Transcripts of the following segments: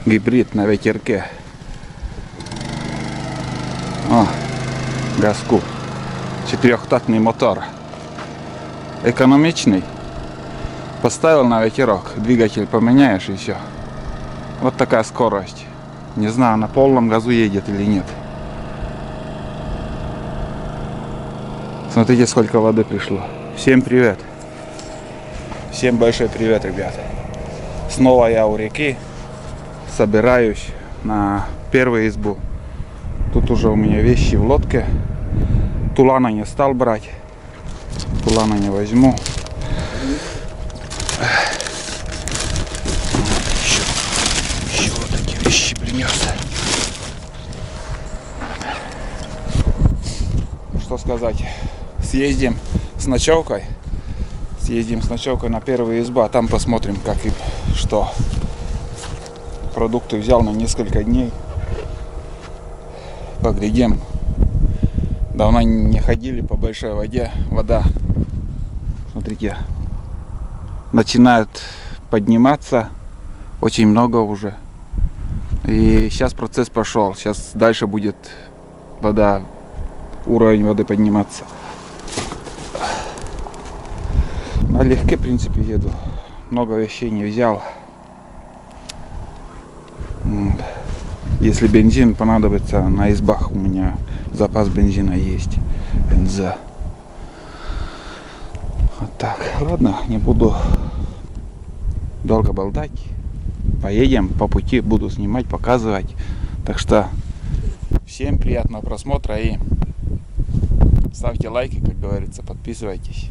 Гибрид на ветерке. О, газку. Четырехтактный мотор. Экономичный. Поставил на ветерок, двигатель поменяешь и все. Вот такая скорость. Не знаю, на полном газу едет или нет. Смотрите, сколько воды пришло. Всем привет. Всем большой привет, ребята. Снова я у реки. Собираюсь на первую избу. Тут уже у меня вещи в лодке. Тулана не стал брать. Тулана не возьму. Еще вот эти вещи принес. Что сказать? Съездим с ночевкой. Съездим с ночевкой на первую избу, а там посмотрим, как и что. Продукты взял на несколько дней. Поглядим. Давно не ходили по большой воде. Вода, смотрите, начинает подниматься. Очень много уже. И сейчас процесс пошел. Сейчас дальше будет вода, уровень воды подниматься. Налегке, в принципе, еду. Много вещей не взял. Если бензин понадобится, на избах у меня запас бензина есть. Бенза. Вот так. Ладно, не буду долго болтать. Поедем по пути, буду снимать, показывать. Так что всем приятного просмотра и ставьте лайки, как говорится, подписывайтесь.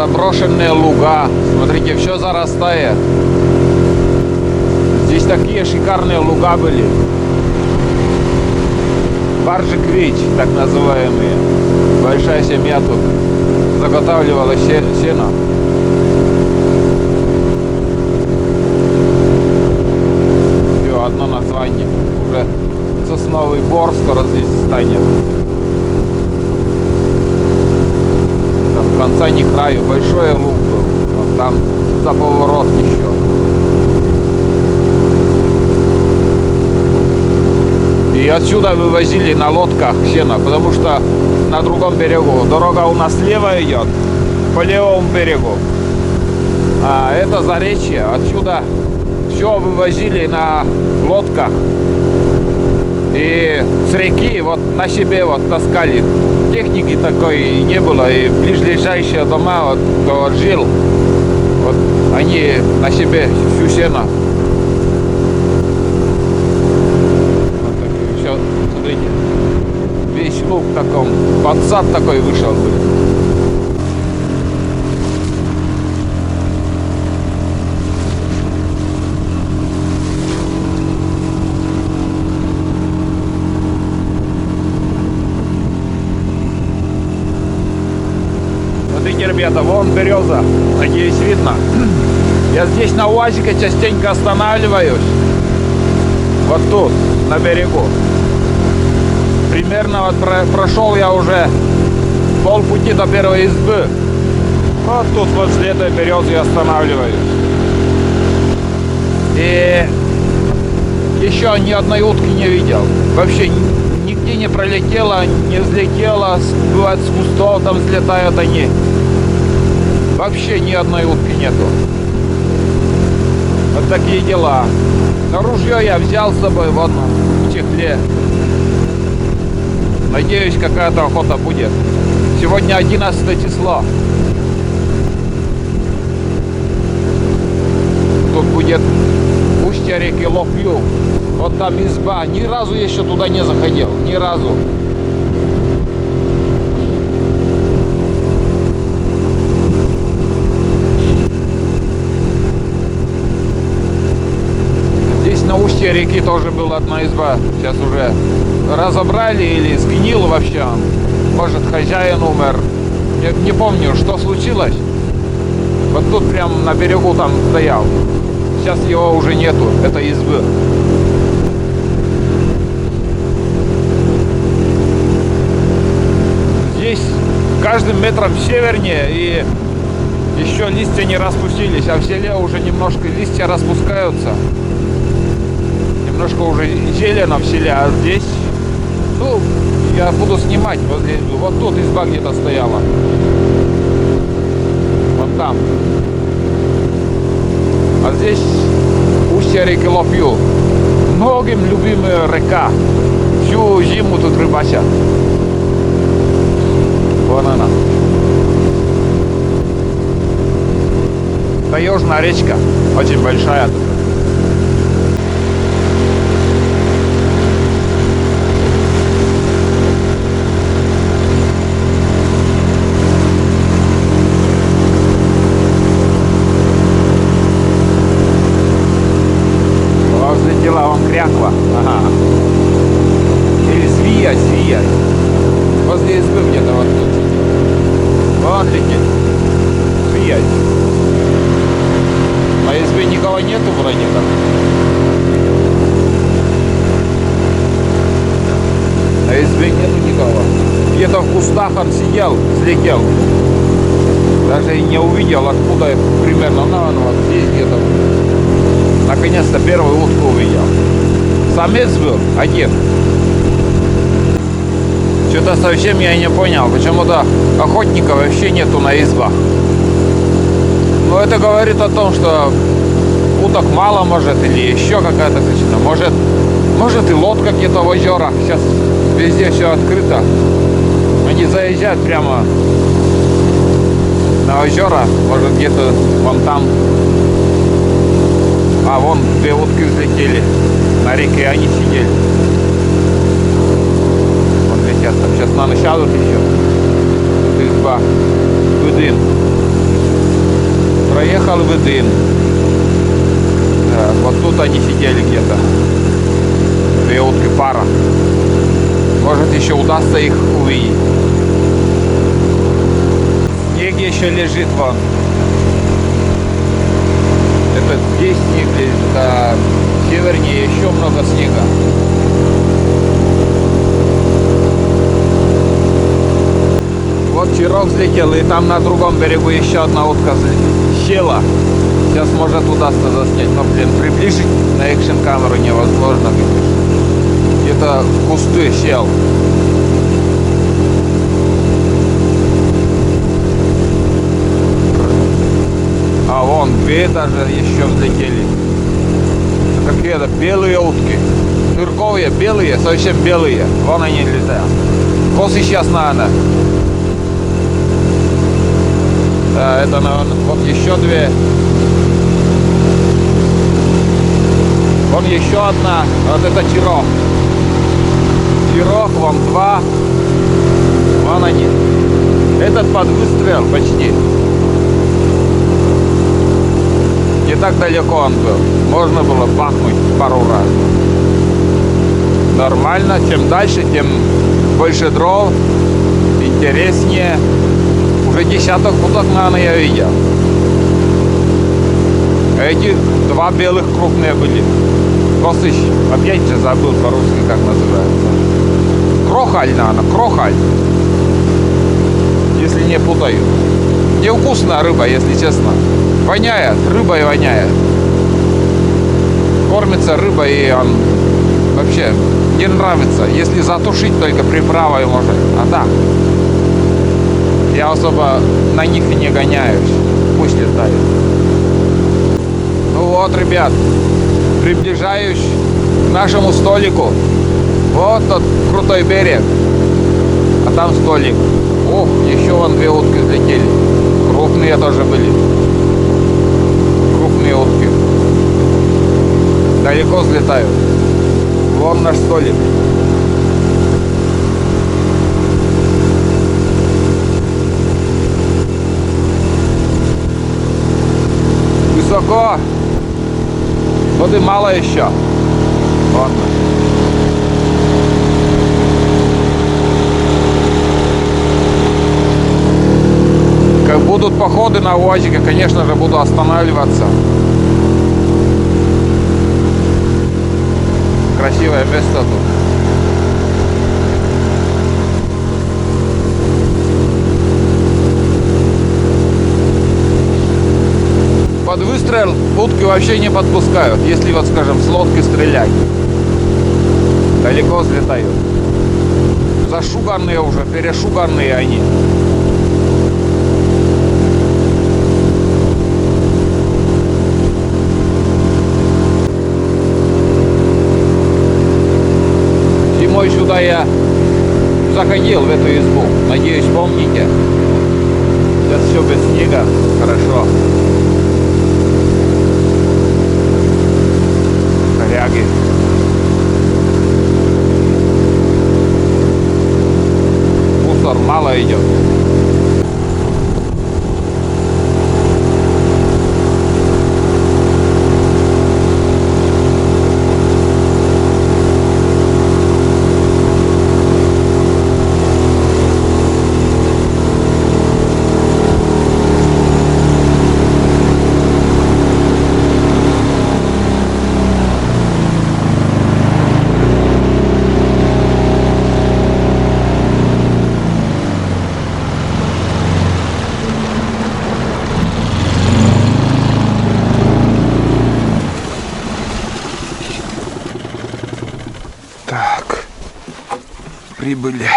заброшенные луга. Смотрите, все зарастает. Здесь такие шикарные луга были. Баржик-Вич, так называемые. Большая семья тут заготавливала сено. Все, одно название. Уже сосновый бор скоро здесь станет. Там в конца не краю. Большой луг был. Вот там за поворот еще. И отсюда вывозили на лодках сено, потому что на другом берегу дорога у нас слева идет, по левому берегу. А это заречье, отсюда все вывозили на лодках. И с реки вот на себе вот таскали. Техники такой не было, и ближайшие дома, вот, кто вот жил, вот они на себе всю сено. Смотрите, весь луг в таком, подсад такой вышел. Смотрите, ребята, вон береза, надеюсь, видно. Я здесь на УАЗике частенько останавливаюсь. Вот тут, на берегу. Примерно вот прошел я уже полпути до первой избы. Вот тут возле этой березы я останавливаюсь. И еще ни одной утки не видел. Вообще нигде не пролетела, не взлетела. Бывает с кустов там взлетают они. Вообще ни одной утки нету. Вот такие дела. Но ружье я взял с собой, вон в чехле. Надеюсь, какая-то охота будет. Сегодня 11 число. Тут будет устье реки Лопью. Вот там изба. Ни разу еще туда не заходил. Ни разу. Здесь на устье реки тоже была одна изба. Сейчас уже разобрали или сгнил вообще. Может, хозяин умер. Не помню, что случилось. Вот тут прям на берегу там стоял. Сейчас его уже нету, этой избы. Здесь каждым метром севернее, и еще листья не распустились, а в селе уже немножко листья распускаются. Немножко уже зелено в селе, а здесь, ну, я буду снимать возле избы. Вот тут изба где-то стояла. Вот там. А здесь устье реки Лопью. Многим любимая река. Всю зиму тут рыбачат. Вон она. Таежная речка. Очень большая тут. Кряква. Ага. Или свия. Возле избы где-то вот тут. Вот летит. Свия. На избе никого нету вроде как. На избе нету никого. Где-то в кустах он сидел, взлетел. Даже и не увидел, откуда примерно. Ну, он вот здесь где-то. Наконец-то первую утку увидел. Самец был один. Что-то совсем я не понял. Почему-то охотника вообще нету на избах. Но это говорит о том, что уток мало, может, или еще какая-то причина. Может и лодка где-то в озерах. Сейчас везде все открыто. Они заезжают прямо на озера. Может, где-то вон там. А вон две утки взлетели. На реке они сидели. Вот летят там. Сейчас, наверное, сядут еще. Тут изба. Выдын. приехал в Идын. Так, вот тут они сидели где-то. 2 утки пара. Может, еще удастся их увидеть. Снег еще лежит вон. Это здесь снег лежит, а севернее еще много снега. Вот чирок взлетел, и там на другом берегу еще одна утка села. Сейчас может удастся заснять, но, блин, приближить на экшн камеру невозможно. Где-то в кусты сел. А вон 2 даже еще взлетели. Какие-то белые утки. Тырковые, белые, совсем белые. Вон они летают. Косы сейчас надо. Да, это, наверное, вот еще 2. Вон еще одна. Вот это чирок. Чирок, вон 2. Вон они. Этот под выстрел почти. Не так далеко он был. Можно было бахнуть пару раз. Нормально. Чем дальше, тем больше дров. Интереснее. Уже десяток уток, наверное, я видел. А эти 2 белых крупные были. Косыч, опять же забыл по-русски, как называется. Крохаль, наверное, крохаль. Если не путаю. Невкусная рыба, если честно. Воняет, рыбой воняет. Кормится рыбой, и он вообще не нравится. Если затушить только приправой может. А так. Я особо на них и не гоняюсь. Пусть летают. Ну вот, ребят, приближаюсь к нашему столику. Вот тот крутой берег. А там столик. Ох, еще вон 2 утки взлетели. Крупные тоже были. Крупные утки. Далеко взлетают. Вон наш столик. Высоко. Воды мало еще. Ладно. Как будут походы на УАЗике, конечно же, буду останавливаться. Красивое место тут. Под выстрел утки вообще не подпускают, если вот, скажем, с лодки стрелять. Далеко взлетают. Зашуганные уже, перешуганные они. Зимой сюда я заходил, в эту избу. Надеюсь, помните. Сейчас все без снега. Хорошо. Коряги. Мусор мало идет. Так, прибыли.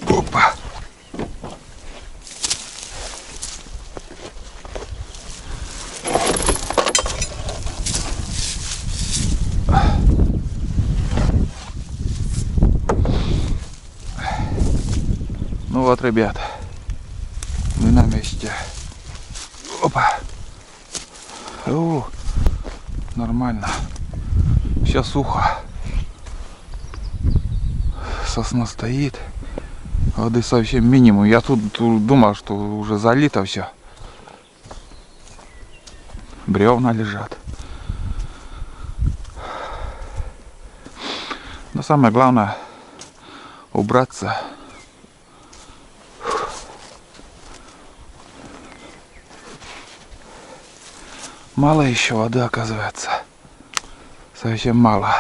Опа. Ну вот, ребята, мы на месте. Опа. О, нормально. Сейчас сухо. Сосна стоит. Воды совсем минимум. Я тут думал, что уже залито все. Бревна лежат. Но самое главное убраться. Мало еще воды, оказывается. Совсем мало.